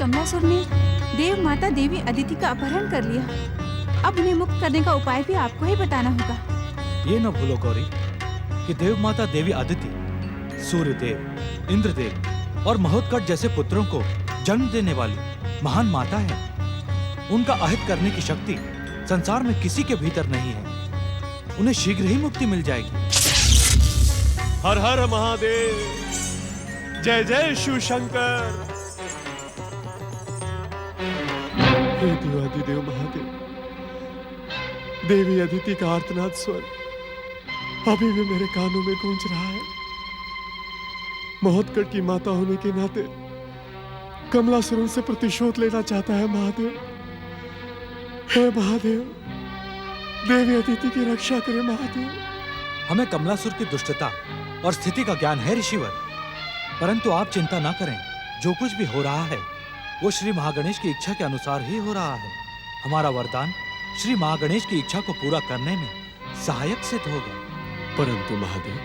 कमलासुर ने देव माता देवी अदिति का अपहरण कर लिया। अब उन्हें मुक्त करने का उपाय भी आपको ही बताना होगा। ये न भूलो गौरी कि देव माता देवी अदिति सूर्यदेव, इंद्रदेव और महोत्कट जैसे पुत्रों को जन्म देने वाली महान माता है। उनका अहित करने की शक्ति संसार में किसी के भीतर नहीं है। उन्हें शीघ्र ही मुक्ति मिल जाएगी। हर हर महादेव, जय जय शिव शंकर। हे देवाधिदेव महादेव, देवी अदिति का आर्तनाद स्वर अभी भी मेरे कानों में गूंज रहा है। महोत्कट की माता होने के नाते कमलासुर उनसे प्रतिशोध लेना चाहता है। महादेव, हे महादेव, देवी अदिति की रक्षा करें महादेव। हमें कमलासुर की दुष्टता और स्थिति का ज्ञान है ऋषिवर, परंतु आप चिंता ना करें। जो कुछ भी हो रहा है वो श्री महागणेश की इच्छा के अनुसार ही हो रहा है। हमारा वरदान श्री महागणेश की इच्छा को पूरा करने में सहायक सिद्ध होगा। परंतु महादेव,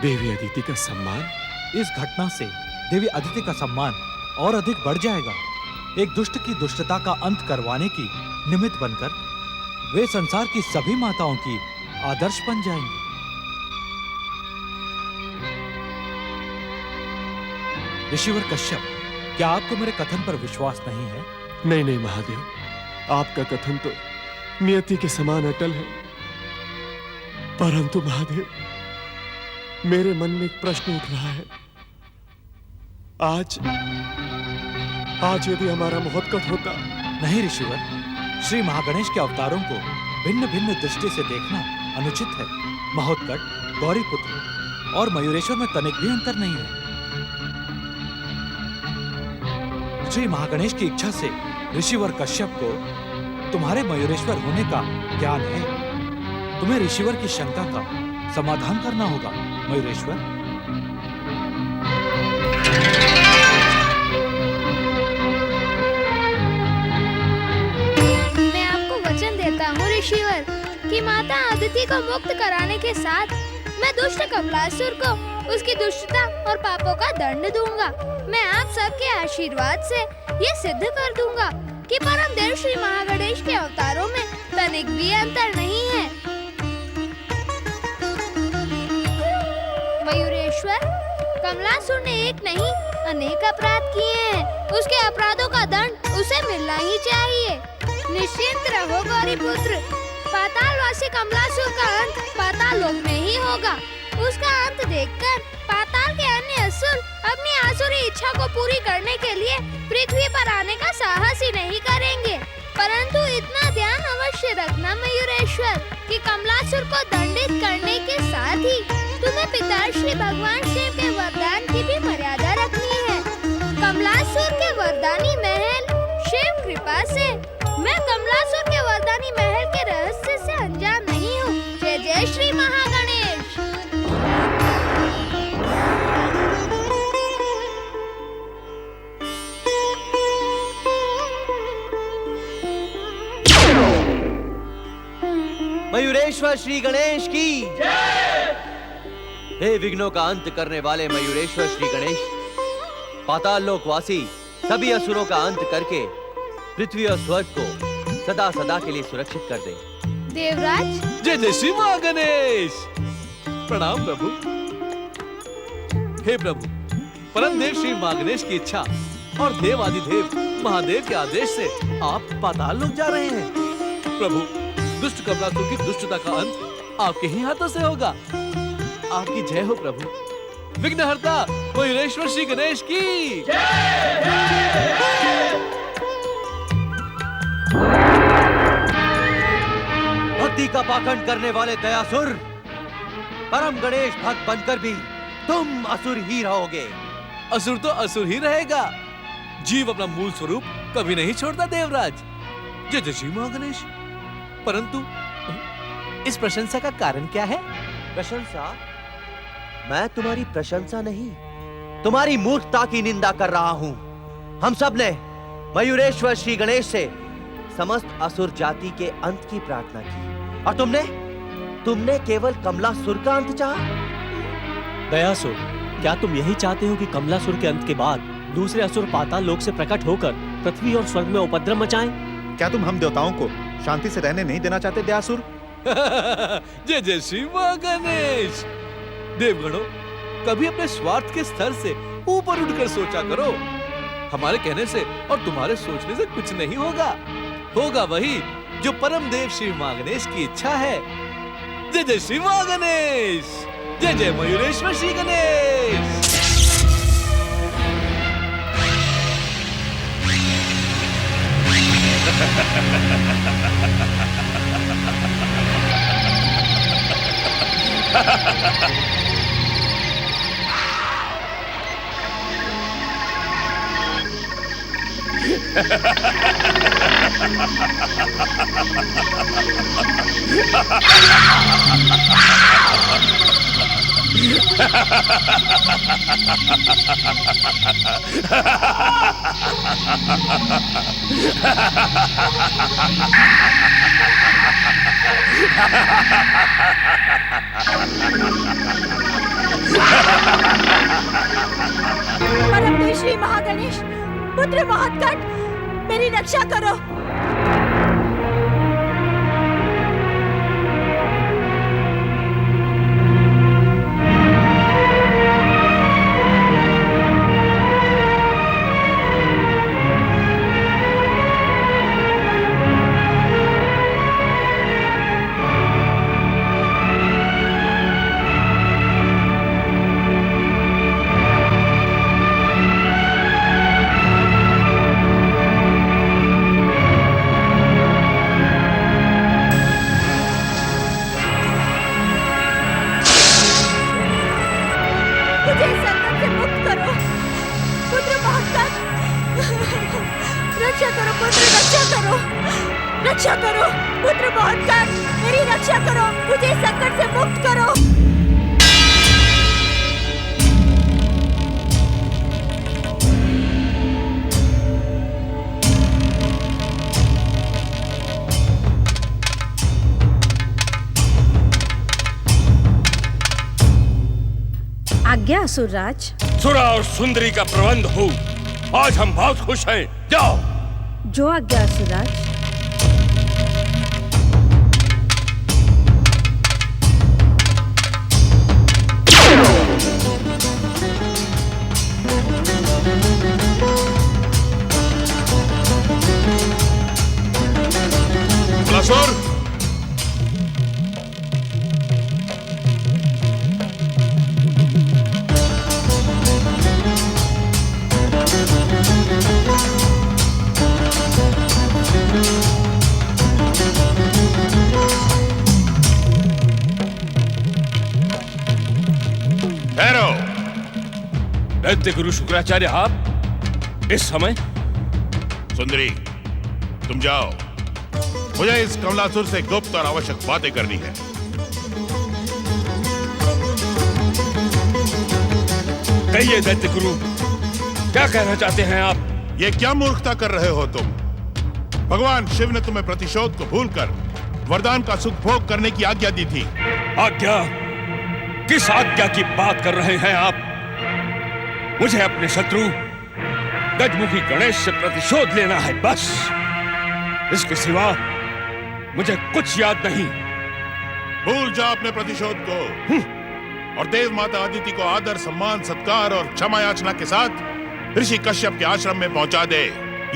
देवी अदिति का सम्मान, इस घटना से देवी अदिति का सम्मान और अधिक बढ़ जाएगा। एक दुष्ट की दुष्टता का अंत करवाने की निमित्त बनकर वे संसार की सभी माताओं की आदर्श बन जाएंगी। ऋषिवर कश्यप, क्या आपको मेरे कथन पर विश्वास नहीं है? नहीं नहीं महादेव, आपका कथन तो नियति के समान अटल है। परंतु महादेव, मेरे मन में एक प्रश्न उठ रहा है। आज यदि हमारा महोत्कट होता। नहीं ऋषिवर, श्री महागणेश के अवतारों को भिन्न भिन्न दृष्टि से देखना अनुचित है। महोत्कट, गौरीपुत्र और मयूरेश्वर में तनिक भी अंतर नहीं है। श्री महागणेश की इच्छा से ऋषिवर कश्यप को तुम्हारे मयूरेश्वर होने का ज्ञान है। तुम्हें ऋषिवर की शंका का समाधान करना होगा मयूरेश्वर। मैं आपको वचन देता हूँ ऋषिवर कि माता अदिति को मुक्त कराने के साथ मैं दुष्ट कमलासुर को उसकी दुष्टता और पापों का दंड दूंगा। मैं आप सबके आशीर्वाद से ये सिद्ध कर दूंगा कि परम देव श्री महागणेश के अवतारों में तनिक भी अंतर नहीं है। मयूरेश्वर, कमलासुर ने एक नहीं अनेक अपराध किए हैं। उसके अपराधों का दंड उसे मिलना ही चाहिए। निश्चिंत रहो गौरीपुत्र, पातालवासी कमलासुर का अंत पाताल लोक में ही होगा। उसका अंत देखकर पाताल के अन्य असुर अपनी आसुरी इच्छा को पूरी करने के लिए पृथ्वी पर आने का साहस ही नहीं करेंगे। परंतु इतना ध्यान अवश्य रखना मयूरेश्वर कि कमलासुर को दंडित करने के साथ ही तुम्हें पिताश्री भगवान शिव के वरदान की भी मर्यादा रखनी है। कमलासुर के वरदानी महल शिव कृपा से मैं कमलासुर के वरदानी महल के रहस्य से अनजान नहीं हूँ। जय जय श्री महागणेश। मयूरेश्वर श्री गणेश की जय। हे विघ्नों का अंत करने वाले मयूरेश्वर श्री गणेश, पाताल लोकवासी सभी असुरों का अंत करके पृथ्वी और स्वर्ग को सदा सदा के लिए सुरक्षित कर दे। देवराज, जय जय श्री महागणेश। प्रणाम प्रभु। हे प्रभु, परम देव श्री महागणेश की इच्छा और देवाधिदेव महादेव के आदेश से आप पाताल लोक जा रहे हैं। प्रभु, दुष्ट कमलासुर की दुष्टता का अंत आपके ही हाथों से होगा। आपकी जय हो प्रभु। विघ्नहर्ता मयूरेश्वर श्री गणेश की जय। भक्ति का पाखंड करने वाले दयासुर, परम गणेश भक्त बनकर भी तुम असुर ही रहोगे। असुर तो असुर ही रहेगा। जीव अपना मूल स्वरूप कभी नहीं छोड़ता देवराज। जय जय श्री महागणेश। परंतु इस प्रशंसा का कारण क्या है? प्रशंसा? मैं तुम्हारी प्रशंसा नहीं, तुम्हारी मूर्खता की निंदा कर रहा हूँ। हम सब ने मयूरेश्वर श्री गणेश से समस्त असुर जाति के अंत की प्रार्थना की, और तुमने केवल कमलासुर का अंत चाहा। दयासुर, क्या तुम यही चाहते हो कि कमलासुर के अंत के बाद दूसरे असुर पाताल लोक से प्रकट होकर पृथ्वी और स्वर्ग में उपद्रव मचाएं? क्या तुम हम देवताओं को शांति से रहने नहीं देना चाहते दयासुर? जय जय श्री मां गणेश। देवगणों, कभी अपने स्वार्थ के स्तर से ऊपर उठकर सोचा करो। हमारे कहने से और तुम्हारे सोचने से कुछ नहीं होगा। होगा वही जो परम देव श्री मां गणेश की इच्छा है। जय जय श्री मां गणेश। जय जय मयूरेश्वर श्री गणेश। परमदेव श्री महागणेश, पुत्र महत्कंठ, मेरी रक्षा करो। रक्षा करो पुत्र महत्कंठ, मेरी रक्षा करो, मुझे संकट से मुक्त करो। आज्ञा असुरराज। सुरा और सुंदरी का प्रबंध हो। आज हम बहुत खुश हैं। जाओ। जो आज्ञा असुरराज। असुर, ठहरो। दैत्य गुरु शुक्राचार्य, आप इस समय? सुंदरी, तुम जाओ, मुझे इस कमलासुर से गुप्त और आवश्यक बातें करनी है। कहिए दैत्य गुरु, क्या कहना चाहते हैं आप? ये क्या मूर्खता कर रहे हो तुम? भगवान शिव ने तुम्हें प्रतिशोध को भूलकर वरदान का सुख भोग करने की आज्ञा दी थी। आज्ञा? किस आज्ञा की बात कर रहे हैं आप? मुझे अपने शत्रु गजमुखी गणेश से प्रतिशोध लेना है, बस। इसके सिवा मुझे कुछ याद नहीं। भूल जा अपने प्रतिशोध को और देव माता अदिति को आदर, सम्मान, सत्कार और क्षमा याचना के साथ ऋषि कश्यप के आश्रम में पहुंचा दे।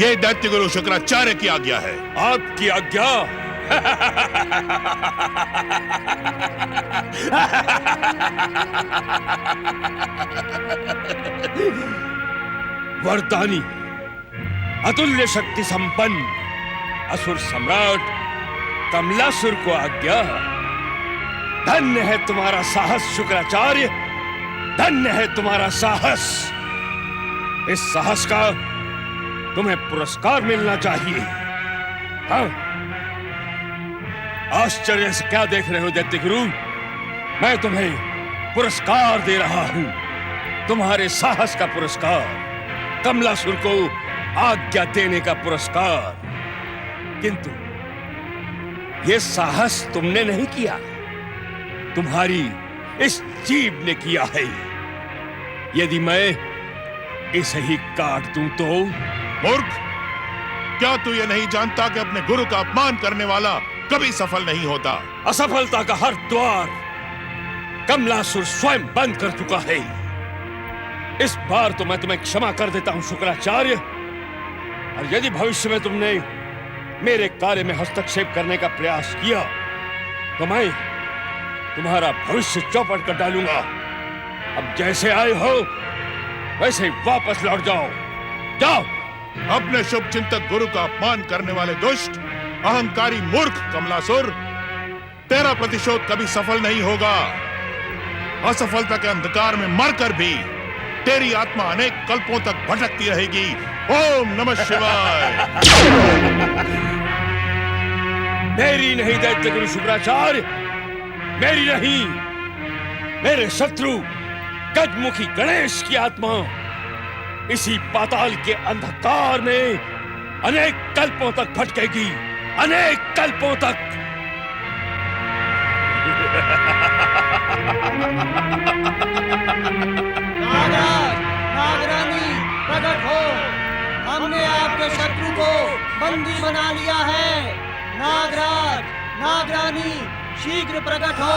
ये दैत्य गुरु शुक्राचार्य की आज्ञा है। आपकी आज्ञा? वरदानी, अतुल्य शक्ति संपन्न असुर सम्राट कमलासुर को आज्ञा। धन्य है तुम्हारा साहस शुक्राचार्य, धन्य है तुम्हारा साहस। इस साहस का तुम्हें पुरस्कार मिलना चाहिए। हाँ, आश्चर्य से क्या देख रहे हो दैत्य गुरु? मैं तुम्हें पुरस्कार दे रहा हूं, तुम्हारे साहस का पुरस्कार, कमलासुर को आज्ञा देने का पुरस्कार। किंतु यह साहस तुमने नहीं किया, तुम्हारी इस जीभ ने किया है। यदि मैं इसे ही काट दूं तो? मूर्ख, क्या तू ये नहीं जानता कि अपने गुरु का अपमान करने वाला कभी सफल नहीं होता? असफलता का हर द्वार कमलासुर स्वयं बंद कर चुका है। इस बार तो मैं तुम्हें क्षमा कर देता हूं शुक्राचार्य, और यदि भविष्य में तुमने मेरे कार्य में हस्तक्षेप करने का प्रयास किया तो मैं तुम्हारा भविष्य चौपट कर डालूंगा। अब जैसे आए हो वैसे ही वापस लौट जाओ। जाओ। अपने शुभ चिंतक गुरु का अपमान करने वाले दुष्ट अहंकारी मूर्ख कमलासुर, तेरा प्रतिशोध कभी सफल नहीं होगा। असफलता के अंधकार में मरकर भी तेरी आत्मा अनेक कल्पों तक भटकती रहेगी। ओम नमः शिवाय। मेरी नहीं दैत्य गुरु शुक्राचार्य, मेरी नहीं, मेरे शत्रु गजमुखी गणेश की आत्मा इसी पाताल के अंधकार में अनेक कल्पों तक भटकेगी, अनेक कल्पों तक। नागराज, नागरानी प्रकट हो। हमने आपके शत्रु को बंदी बना लिया है। नागराज, नागरानी शीघ्र प्रकट हो।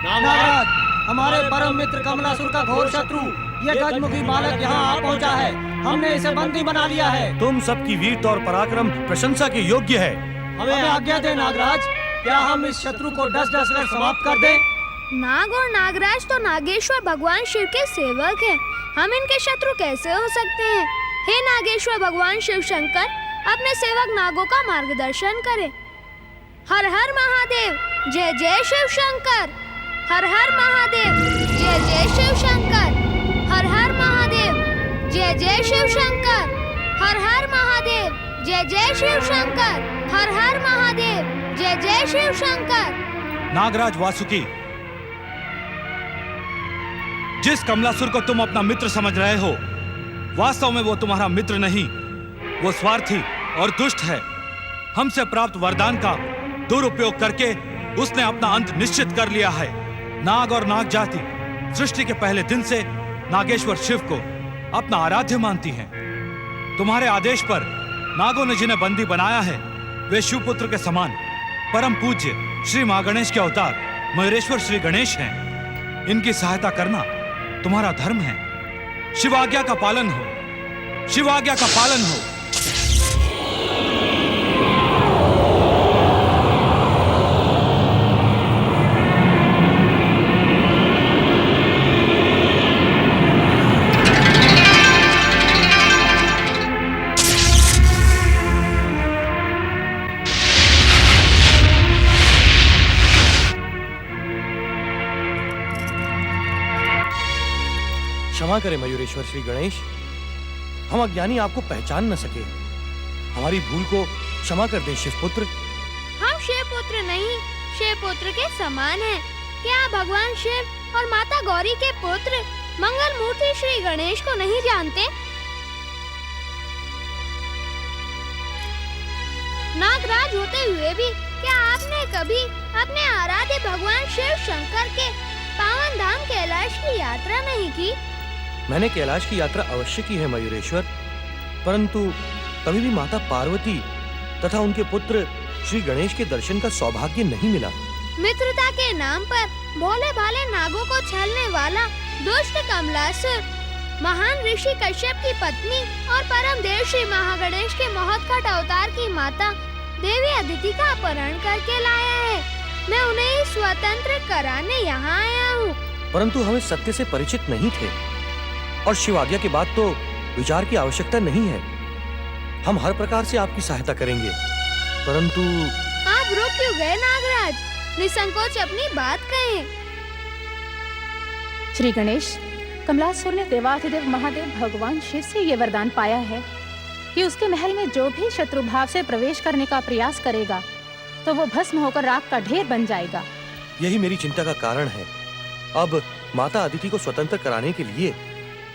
नागराज, हमारे परम मित्र कमलासुर का घोर शत्रु ये गजमुखी बालक यहाँ आ पहुँचा है। हमने इसे बंदी बना लिया है। तुम सबकी वीरता और पराक्रम प्रशंसा के योग्य है। हमें आज्ञा दे नागराज, क्या हम इस शत्रु को डस डस कर समाप्त कर दें? नाग और नागराज तो नागेश्वर भगवान शिव के सेवक हैं। हम इनके शत्रु कैसे हो सकते हैं? हे नागेश्वर भगवान शिव शंकर, अपने सेवक नागों का मार्गदर्शन करें। हर हर महादेव, जय जय शिव शंकर। हर हर महादेव, जय जय शिव शंकर। हर हर महादेव, जय जय शिव शंकर। हर हर महादेव, जय जय शिव शंकर। हर हर महादेव, जय जय शिव शंकर। नागराज वासुकी, जिस कमलासुर को तुम अपना मित्र समझ रहे हो, वास्तव में वो तुम्हारा मित्र नहीं, वो स्वार्थी और दुष्ट है। हमसे प्राप्त वरदान का दुरुपयोग करके उसने अपना अंत निश्चित कर लिया है। नाग और नाग जाति सृष्टि के पहले दिन से नागेश्वर शिव को अपना आराध्य मानती हैं। तुम्हारे आदेश पर नागों ने जिन्हें बंदी बनाया है वे शिवपुत्र के समान परम पूज्य श्री महागणेश के अवतार मयूरेश्वर श्री गणेश हैं। इनकी सहायता करना तुम्हारा धर्म है। शिवाज्ञा का पालन हो, शिवाज्ञा का पालन हो। क्षमा करें मयूरेश्वर श्री गणेश, हम अज्ञानी आपको पहचान न सके। हमारी भूल को क्षमा कर दें शिवपुत्र। हम शिवपुत्र नहीं, शिवपुत्र के समान हैं। क्या आप भगवान शिव और माता गौरी के पुत्र मंगल मूर्ति श्री गणेश को नहीं जानते? नागराज होते हुए भी क्या आपने कभी अपने आराध्य भगवान शिव शंकर के पावन धाम कैलाश की यात्रा नहीं की? मैंने कैलाश की यात्रा अवश्य की है मयूरेश्वर, परंतु कभी भी माता पार्वती तथा उनके पुत्र श्री गणेश के दर्शन का सौभाग्य नहीं मिला। मित्रता के नाम पर भोले भाले नागों को छलने वाला दुष्ट कमलासुर महान ऋषि कश्यप की पत्नी और परम देव श्री महागणेश के महोत्कट अवतार की माता देवी अदिति का अपहरण करके लाया है। मैं उन्हें स्वतंत्र कराने यहाँ आया हूँ। परंतु हमें सत्य से परिचित नहीं थे और शिवाज्ञा के बाद तो विचार की आवश्यकता नहीं है। हम हर प्रकार से आपकी सहायता करेंगे, परंतु आप रुक क्यों गए नागराज? निसंकोच अपनी बात कहें। श्री गणेश, कमलासुर ने देवाधिदेव महादेव भगवान शिव से ये वरदान पाया है कि उसके महल में जो भी शत्रु भाव से प्रवेश करने का प्रयास करेगा तो वो भस्म होकर राख का ढेर बन जाएगा। यही मेरी चिंता का कारण है। अब माता अदिति को स्वतंत्र कराने के लिए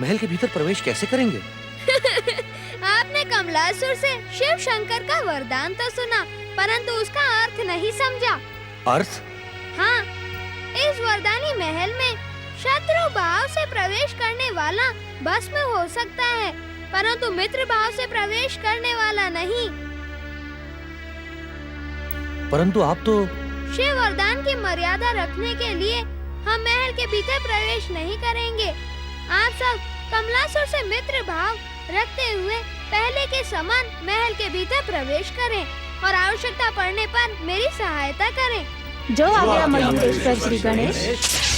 महल के भीतर प्रवेश कैसे करेंगे? आपने कमलासुर से शिव शंकर का वरदान तो सुना, परंतु उसका अर्थ नहीं समझा। अर्थ? हाँ, इस वरदानी महल में शत्रु भाव से प्रवेश करने वाला भस्म हो सकता है, परंतु मित्र भाव से प्रवेश करने वाला नहीं। परंतु आप तो शिव वरदान की मर्यादा रखने के लिए हम महल के भीतर प्रवेश नहीं करेंगे। आप सब कमलासुर से मित्र भाव रखते हुए पहले के समान महल के भीतर प्रवेश करें और आवश्यकता पड़ने पर मेरी सहायता करें। जो आज्ञा मयूरेश्वर श्री गणेश।